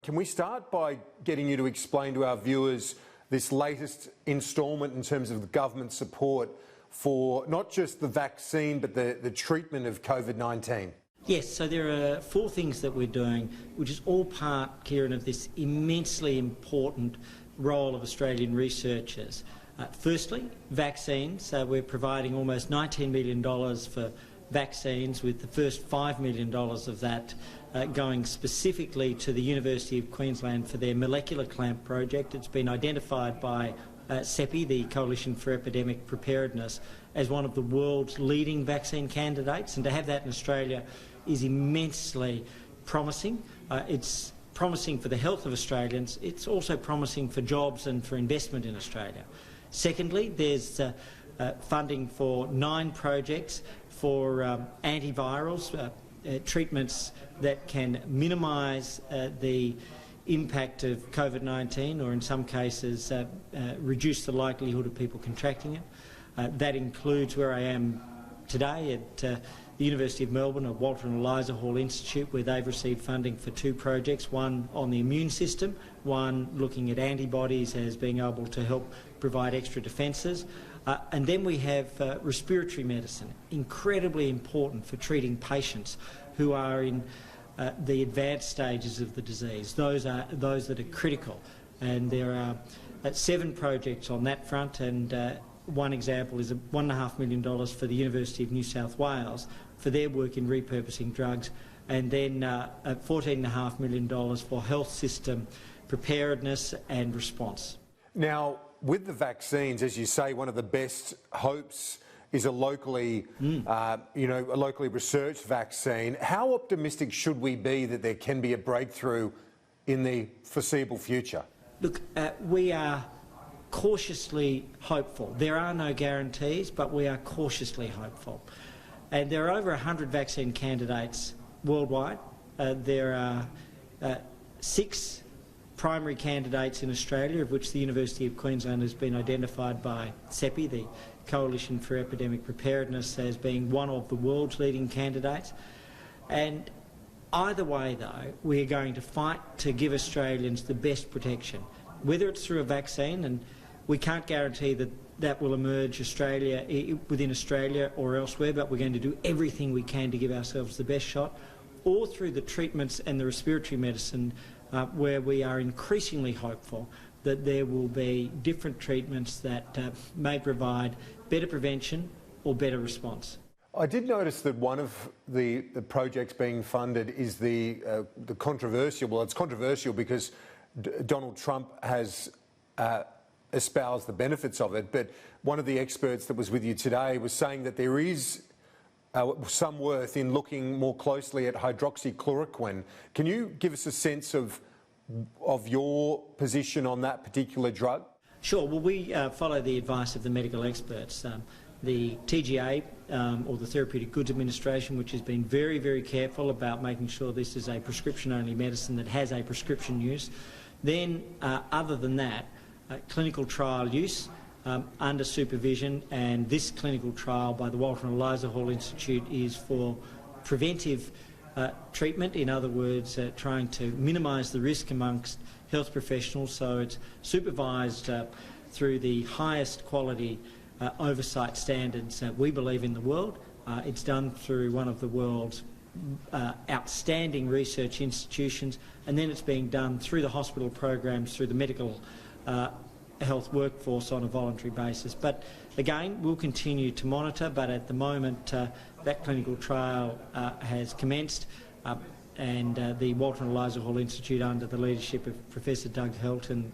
Can we start by getting you to explain to our viewers this latest instalment in terms of the government support for not just the vaccine but the treatment of COVID-19? Yes, so there are 4 things that we're doing, which is all part, Kieran, of this immensely important role of Australian researchers. Firstly, vaccines. We're providing almost $19 million for vaccines, with the first $5 million of that going specifically to the University of Queensland for their molecular clamp project. It's been identified by CEPI, the Coalition for Epidemic Preparedness, as one of the world's leading vaccine candidates, and to have that in Australia is immensely promising. It's promising for the health of Australians. It's also promising for jobs and for investment in Australia. Secondly, there's funding for 9 projects for antivirals, treatments that can minimise the impact of COVID-19, or in some cases reduce the likelihood of people contracting it. That includes where I am today at the University of Melbourne, at Walter and Eliza Hall Institute, where they've received funding for 2 projects, one on the immune system, one looking at antibodies as being able to help provide extra defences. And then we have respiratory medicine, incredibly important for treating patients who are in the advanced stages of the disease. Those that are critical, and there are 7 projects on that front, and one example is $1.5 million for the University of New South Wales for their work in repurposing drugs, and then $14.5 million for health system preparedness and response. Now, with the vaccines, as you say, one of the best hopes is a locally, a locally researched vaccine. How optimistic should we be that there can be a breakthrough in the foreseeable future? Look, we are cautiously hopeful. There are no guarantees, but we are cautiously hopeful. And there are over 100 vaccine candidates worldwide. There are 6 primary candidates in Australia, of which the University of Queensland has been identified by CEPI, the Coalition for Epidemic Preparedness, as being one of the world's leading candidates. And either way, though, we are going to fight to give Australians the best protection, whether it's through a vaccine, and we can't guarantee that that will emerge within Australia or elsewhere, but we're going to do everything we can to give ourselves the best shot, or through the treatments and the respiratory medicine, where we are increasingly hopeful that there will be different treatments that may provide better prevention or better response. I did notice that one of the projects being funded is the controversial, well, it's controversial because Donald Trump has espoused the benefits of it, but one of the experts that was with you today was saying that there is some worth in looking more closely at hydroxychloroquine. Can you give us a sense of your position on that particular drug? Sure. Well, we follow the advice of the medical experts. The TGA, or the Therapeutic Goods Administration, which has been very, very careful about making sure this is a prescription-only medicine that has a prescription use. Then, other than that, clinical trial use under supervision, and this clinical trial by the Walter and Eliza Hall Institute is for preventive treatment, in other words, trying to minimise the risk amongst health professionals, so it's supervised through the highest quality oversight standards we believe in the world. It's done through one of the world's outstanding research institutions, and then it's being done through the hospital programs, through the medical health workforce on a voluntary basis. But again, we'll continue to monitor, but at the moment that clinical trial has commenced, and the Walter and Eliza Hall Institute, under the leadership of Professor Doug Helton,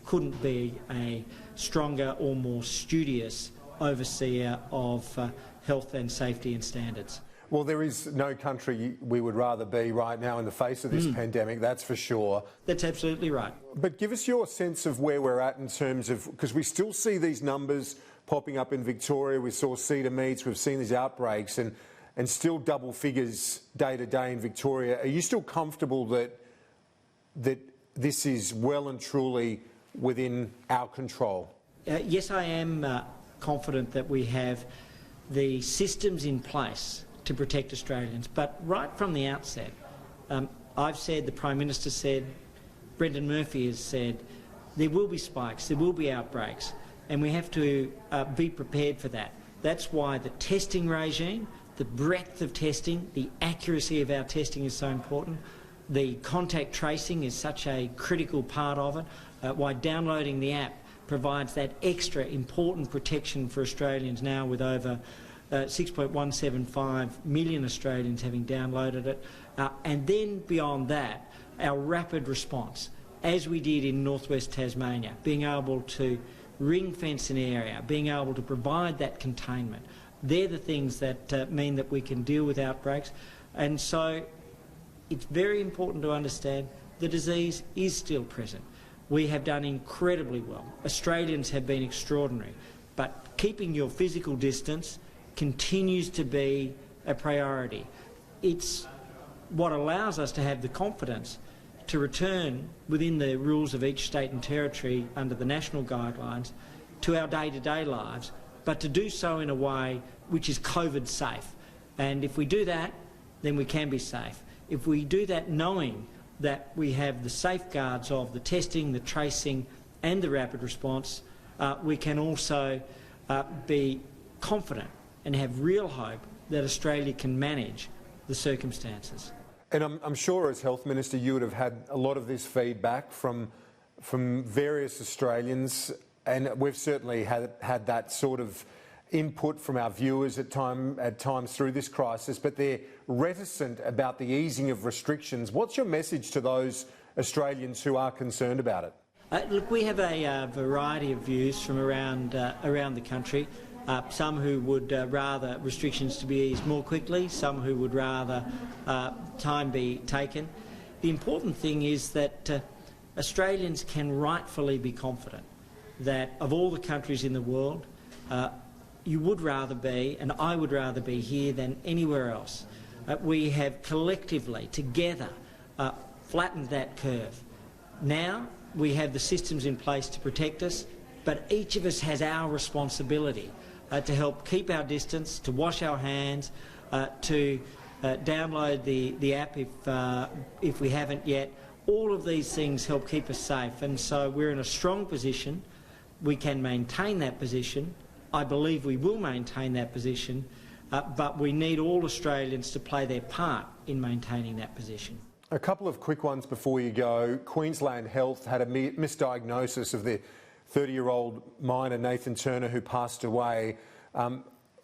couldn't be a stronger or more studious overseer of health and safety and standards. Well, there is no country we would rather be right now in the face of this pandemic, that's for sure. That's absolutely right. But give us your sense of where we're at in terms of, because we still see these numbers popping up in Victoria. We saw Cedar Meats, we've seen these outbreaks, and still double figures day to day in Victoria. Are you still comfortable that this is well and truly within our control? Yes, I am confident that we have the systems in place to protect Australians. But right from the outset, I've said, the Prime Minister said, Brendan Murphy has said, there will be spikes, there will be outbreaks, and we have to be prepared for that. That's why the testing regime, the breadth of testing, the accuracy of our testing is so important. The contact tracing is such a critical part of it, why downloading the app provides that extra important protection for Australians now, with over 6.175 million Australians having downloaded it. And then beyond that, our rapid response, as we did in northwest Tasmania, being able to ring-fence an area, being able to provide that containment. They're the things that mean that we can deal with outbreaks. And so it's very important to understand the disease is still present. We have done incredibly well. Australians have been extraordinary. But keeping your physical distance continues to be a priority. It's what allows us to have the confidence to return within the rules of each state and territory under the national guidelines to our day-to-day lives, but to do so in a way which is COVID safe. And if we do that, then we can be safe. If we do that knowing that we have the safeguards of the testing, the tracing and the rapid response, we can also be confident and have real hope that Australia can manage the circumstances. And I'm sure as Health Minister you would have had a lot of this feedback from various Australians, and we've certainly had that sort of input from our viewers at times through this crisis, but they're reticent about the easing of restrictions. What's your message to those Australians who are concerned about it? Look, we have a variety of views from around the country. Some who would rather restrictions to be eased more quickly, some who would rather time be taken. The important thing is that Australians can rightfully be confident that of all the countries in the world, you would rather be, and I would rather be here than anywhere else. We have collectively, together, flattened that curve. Now we have the systems in place to protect us, but each of us has our responsibility to help keep our distance, to wash our hands, to download the app if we haven't yet. All of these things help keep us safe, and so we're in a strong position. We can maintain that position. I believe we will maintain that position, but we need all Australians to play their part in maintaining that position. A couple of quick ones before you go. Queensland Health had a misdiagnosis of the 30-year-old miner Nathan Turner who passed away.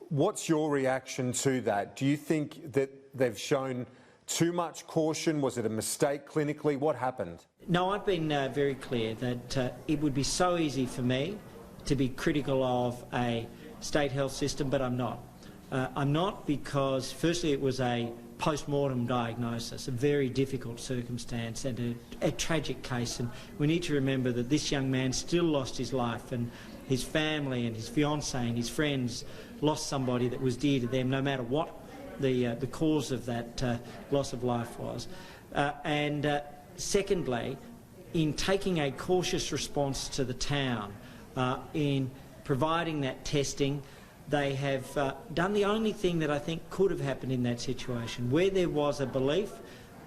What's your reaction to that? Do you think that they've shown too much caution? Was it a mistake clinically? What happened? No, I've been very clear that it would be so easy for me to be critical of a state health system, but I'm not. I'm not because, firstly, it was a post-mortem diagnosis, a very difficult circumstance and a tragic case, and we need to remember that this young man still lost his life, and his family and his fiancée and his friends lost somebody that was dear to them, no matter what the cause of that loss of life was. Secondly, in taking a cautious response to the town, in providing that testing, they have done the only thing that I think could have happened in that situation. Where there was a belief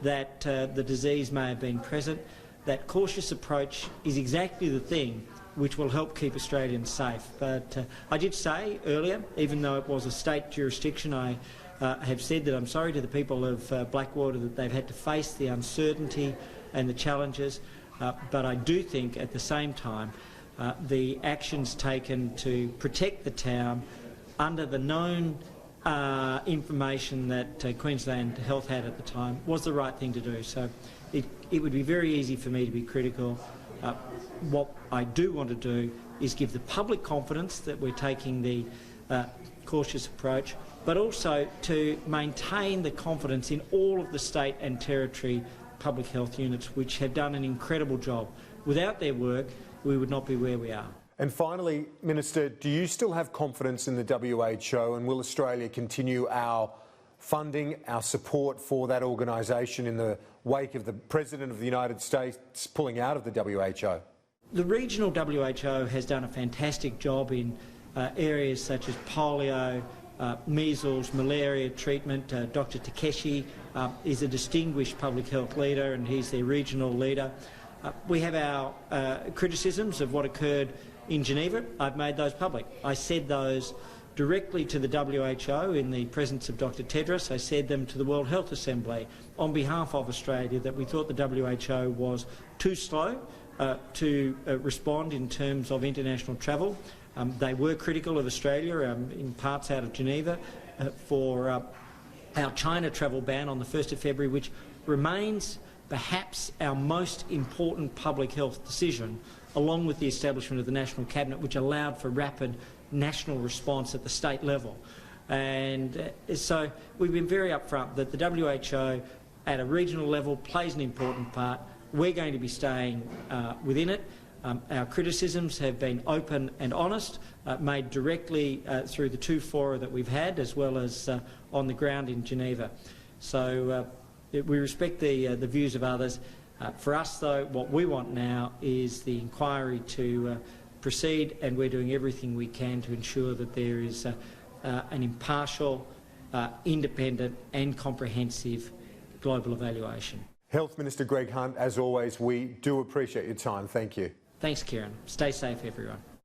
that the disease may have been present, that cautious approach is exactly the thing which will help keep Australians safe. But I did say earlier, even though it was a state jurisdiction, I have said that I'm sorry to the people of Blackwater that they've had to face the uncertainty and the challenges, but I do think at the same time the actions taken to protect the town under the known information that Queensland Health had at the time was the right thing to do. So it would be very easy for me to be critical. What I do want to do is give the public confidence that we're taking the cautious approach, but also to maintain the confidence in all of the state and territory public health units, which have done an incredible job. Without their work, we would not be where we are. And finally, Minister, do you still have confidence in the WHO, and will Australia continue our funding, our support for that organisation in the wake of the President of the United States pulling out of the WHO? The regional WHO has done a fantastic job in areas such as polio, measles, malaria treatment. Dr Takeshi is a distinguished public health leader and he's their regional leader. We have our criticisms of what occurred in Geneva. I've made those public. I said those directly to the WHO in the presence of Dr Tedros. I said them to the World Health Assembly on behalf of Australia, that we thought the WHO was too slow to respond in terms of international travel. They were critical of Australia in parts out of Geneva for our China travel ban on the 1st of February, which remains perhaps our most important public health decision, along with the establishment of the National Cabinet, which allowed for rapid national response at the state level. And so we've been very upfront that the WHO at a regional level plays an important part. We're going to be staying within it. Our criticisms have been open and honest, made directly through the 2 fora that we've had, as well as on the ground in Geneva. So we respect the views of others. For us, though, what we want now is the inquiry to proceed, and we're doing everything we can to ensure that there is an impartial, independent and comprehensive global evaluation. Health Minister Greg Hunt, as always, we do appreciate your time. Thank you. Thanks, Kieran. Stay safe, everyone.